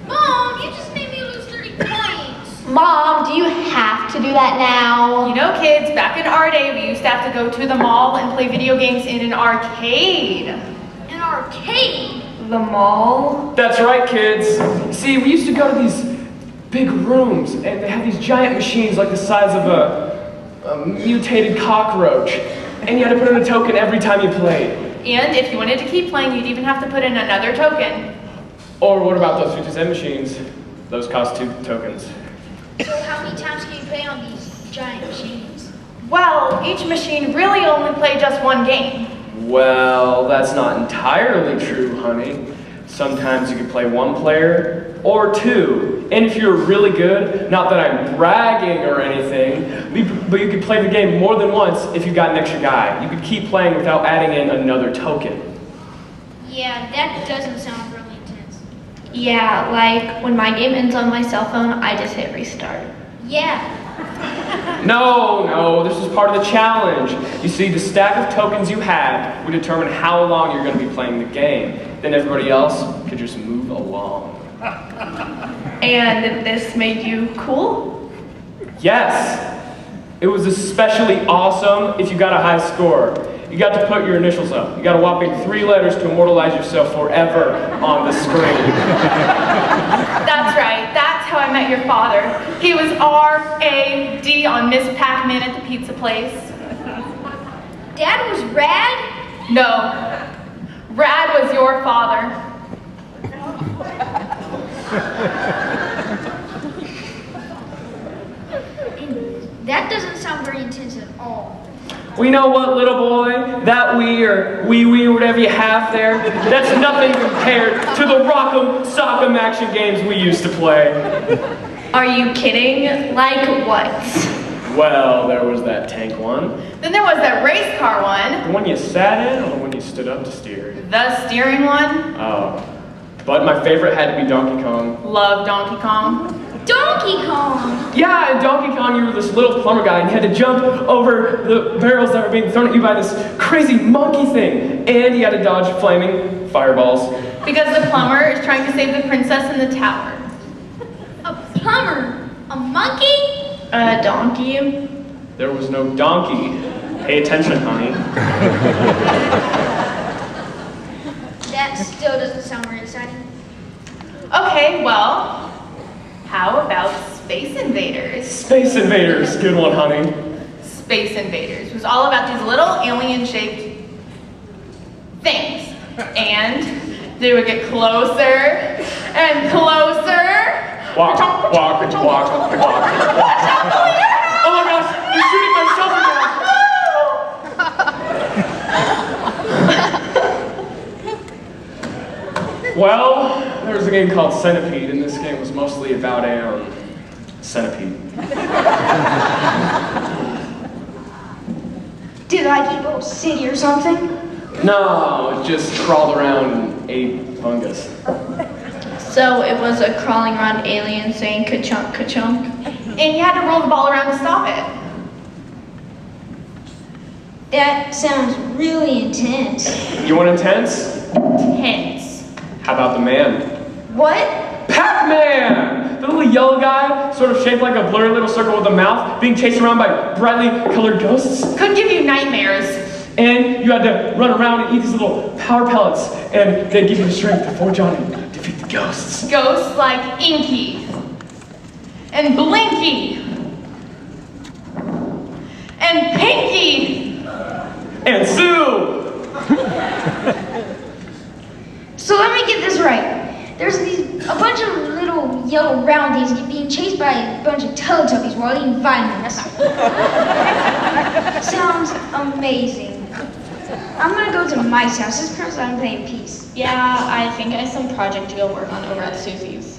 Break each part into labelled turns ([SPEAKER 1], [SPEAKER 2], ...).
[SPEAKER 1] Mom, you just made me lose 30 points.
[SPEAKER 2] Mom, do you have to do that now?
[SPEAKER 3] You know, kids, back in our day, we used to have to go to the mall and play video games in an arcade.
[SPEAKER 1] An arcade?
[SPEAKER 2] The mall?
[SPEAKER 4] That's right, kids. See, we used to go to these big rooms, and they had these giant machines like the size of a mutated cockroach. And you had to put in a token every time you played.
[SPEAKER 3] And if you wanted to keep playing, you'd even have to put in another token.
[SPEAKER 4] Or what about those 50 cent machines? Those cost 2 tokens.
[SPEAKER 1] So how many times can you play on these giant machines?
[SPEAKER 3] Well, each machine really only played just one game.
[SPEAKER 4] Well, that's not entirely true, honey. Sometimes you could play 1 player or 2. And if you're really good, not that I'm bragging or anything, but you could play the game more than once if you got an extra guy. You could keep playing without adding in another token.
[SPEAKER 1] Yeah, that doesn't sound really intense.
[SPEAKER 2] Yeah, like when my game ends on my cell phone, I just hit restart.
[SPEAKER 1] Yeah.
[SPEAKER 4] No, this is part of the challenge. You see, the stack of tokens you had would determine how long you're going to be playing the game. Then everybody else could just move along.
[SPEAKER 2] And this made you cool?
[SPEAKER 4] Yes! It was especially awesome if you got a high score. You got to put your initials up. You got a whopping 3 letters to immortalize yourself forever on the screen.
[SPEAKER 3] That's right, that's how I met your father. He was R.A.D. on Miss Pac-Man at the pizza place.
[SPEAKER 1] Dad was rad?
[SPEAKER 3] No, Rad was your father.
[SPEAKER 1] That doesn't sound very intense at all.
[SPEAKER 4] Well, you know what, little boy? That Wii or Wii or whatever you have there, that's nothing compared to the Rock'em Sock'em action games we used to play.
[SPEAKER 2] Are you kidding? Like what?
[SPEAKER 4] Well, there was that tank one.
[SPEAKER 3] Then there was that race car one.
[SPEAKER 4] The one you sat in or the one you stood up to steer?
[SPEAKER 3] The steering one.
[SPEAKER 4] Oh. But my favorite had to be Donkey Kong.
[SPEAKER 3] Love Donkey Kong.
[SPEAKER 1] Donkey Kong!
[SPEAKER 4] Yeah, in Donkey Kong you were this little plumber guy and you had to jump over the barrels that were being thrown at you by this crazy monkey thing. And you had to dodge flaming fireballs.
[SPEAKER 3] Because the plumber is trying to save the princess in the tower.
[SPEAKER 1] A plumber? A monkey?
[SPEAKER 2] A donkey?
[SPEAKER 4] There was no donkey. Pay attention, honey.
[SPEAKER 1] That still doesn't sound very exciting.
[SPEAKER 3] Okay, well, how about Space Invaders?
[SPEAKER 4] Space Invaders, good one, honey.
[SPEAKER 3] Space Invaders was all about these little alien-shaped things. And they would get closer and closer.
[SPEAKER 4] Walk. Oh my gosh, they're shooting my shelter down. Well, there was a game called Centipede, and this game was mostly about a centipede.
[SPEAKER 5] Did I go city or something?
[SPEAKER 4] No, it just crawled around and ate fungus.
[SPEAKER 2] So it was a crawling around alien saying ka-chunk, ka-chunk?
[SPEAKER 3] And you had to roll the ball around to stop it.
[SPEAKER 5] That sounds really intense.
[SPEAKER 4] You want intense?
[SPEAKER 3] Tense.
[SPEAKER 4] How about the man?
[SPEAKER 5] What?
[SPEAKER 4] Pac-Man! The little yellow guy, sort of shaped like a blurry little circle with a mouth, being chased around by brightly colored ghosts.
[SPEAKER 3] Could give you nightmares.
[SPEAKER 4] And you had to run around and eat these little power pellets, and they'd give you the strength to forge on and defeat the ghosts.
[SPEAKER 3] Ghosts like Inky. And Blinky. And Pinky.
[SPEAKER 4] And Sue!
[SPEAKER 5] So let me get this right. There's a bunch of little yellow roundies being chased by a bunch of Teletubbies while eating vitamins. Sounds amazing. I'm gonna go to Mike's house. His parents let him play in peace.
[SPEAKER 2] Yeah, I think I have some project to go work on over at Susie's.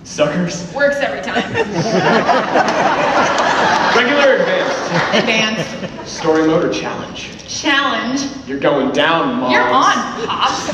[SPEAKER 4] Suckers.
[SPEAKER 3] Works every time.
[SPEAKER 4] Regular advanced.
[SPEAKER 3] Advanced.
[SPEAKER 4] Story mode or challenge?
[SPEAKER 3] Challenge.
[SPEAKER 4] You're going down, Mom.
[SPEAKER 3] You're on, Pops.